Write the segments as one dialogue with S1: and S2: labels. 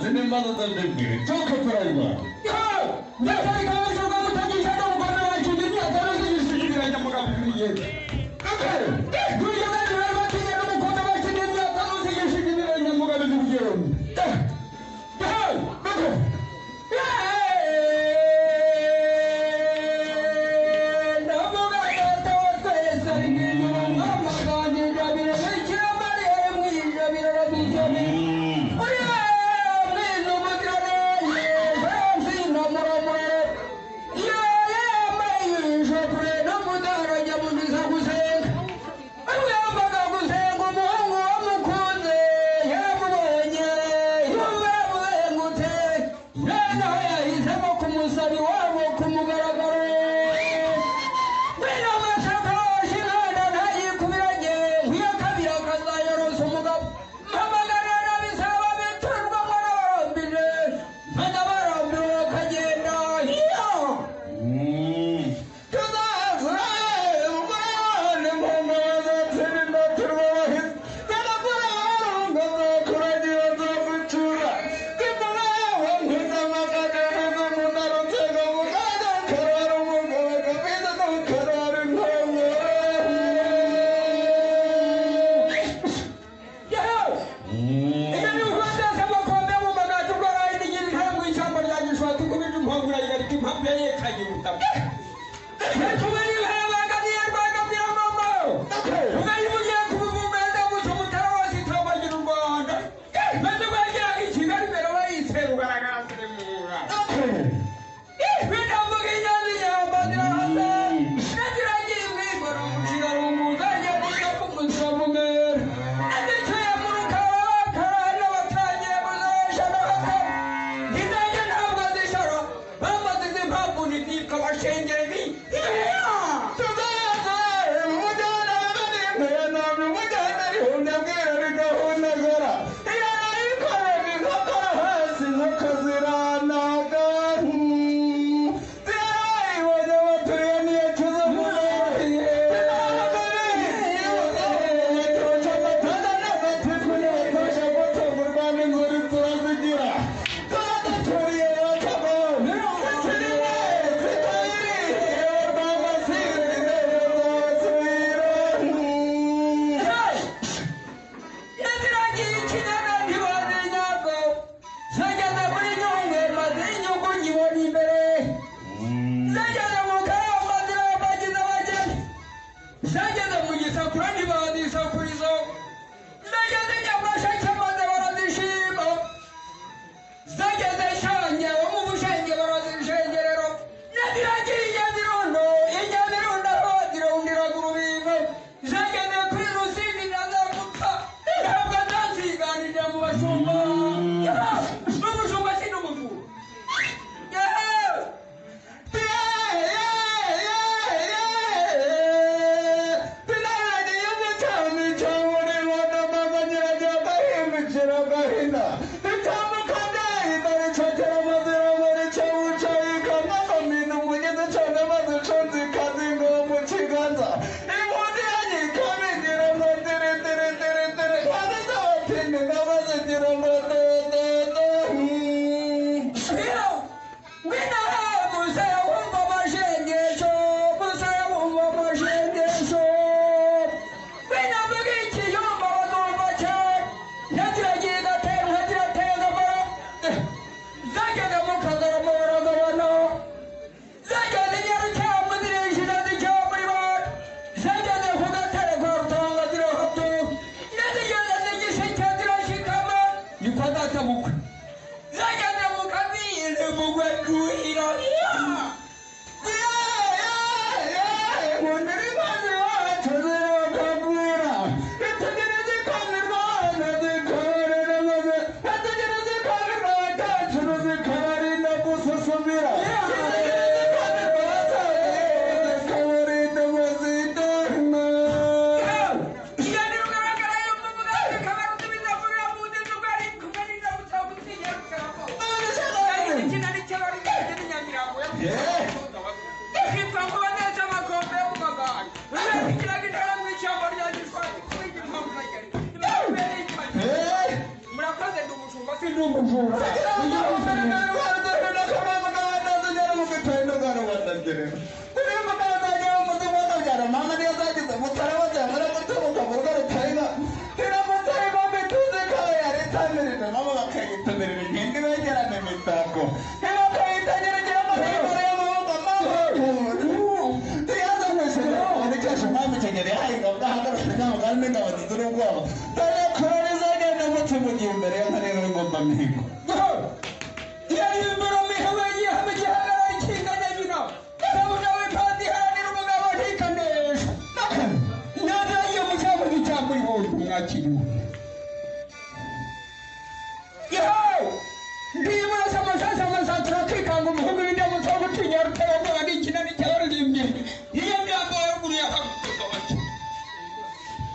S1: Mother than the beer. Talk of Roma. That's how you go to the shadow of the Nigeria. I don't think you should get a Mugabe yet. Okay. Do you have to get a Mugabe in the I don't think you should get a Mugabe yet. umujura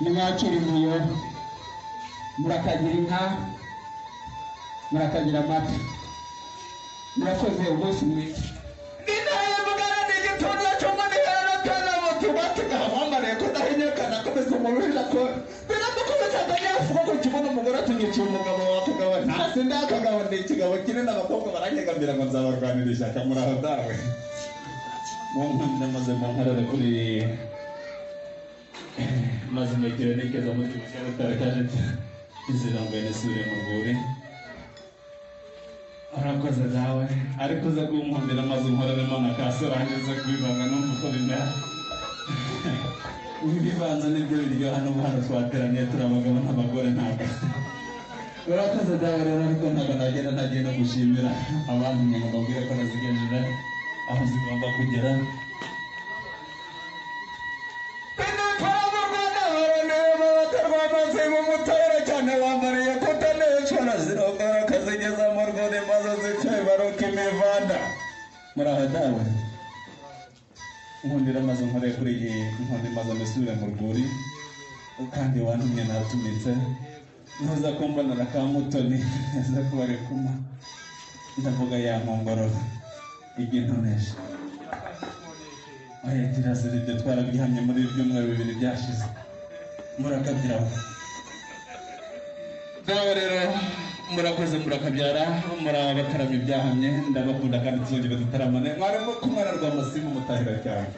S1: nimwakiriye murakagira inka murakagira amata murakoze umunsi mwiza ninaye mugana n'igituza cy'umuntu yaratana mutu batugahambariye ko dahinyekana komeza umurusha ko biramukomeza ndayafuka ko kibona umugore atugikiye umugabo watugaba ntasi ndakagabo n'ikigabo kinini abakobwa baranyegambira ngo nzabarwanirisha kamuraho dawe ndamaze mu nkarare kuri maze mbegera nikeza mu cyaro tarakaje izira ngo nesure mu rwuri arakoze dawe ariko za kumuhondera maze umhoreremo na kasorange za kwibanga no uko bimera ibibanza nibyo biryo hano twateraniye turabagabo n'abagore ntabwo urakoze dawe rero ariko ntabwo nagenda nagiye no gushimira abantu nyuma babwire ko nazigejeje aho zigomba kugera muraho dawe nkundira amaze nkore kuri iyi nkundi maze mesubire mu rwuri kandi wantumye natumitse ntuza kumbonera ka mutoni neza kubare kuma ndavuga ya nkongoro igintonesha oya tirasire ibyo twarabihamye muri ibyumweru bibiri byashize murakabyiraho dawe rero murakoze murakabyara murabakarama ibyahamye ndabakunda kandi tuzongera dutaramane mwarimo kumwe na Rwamasimu mutahira cyane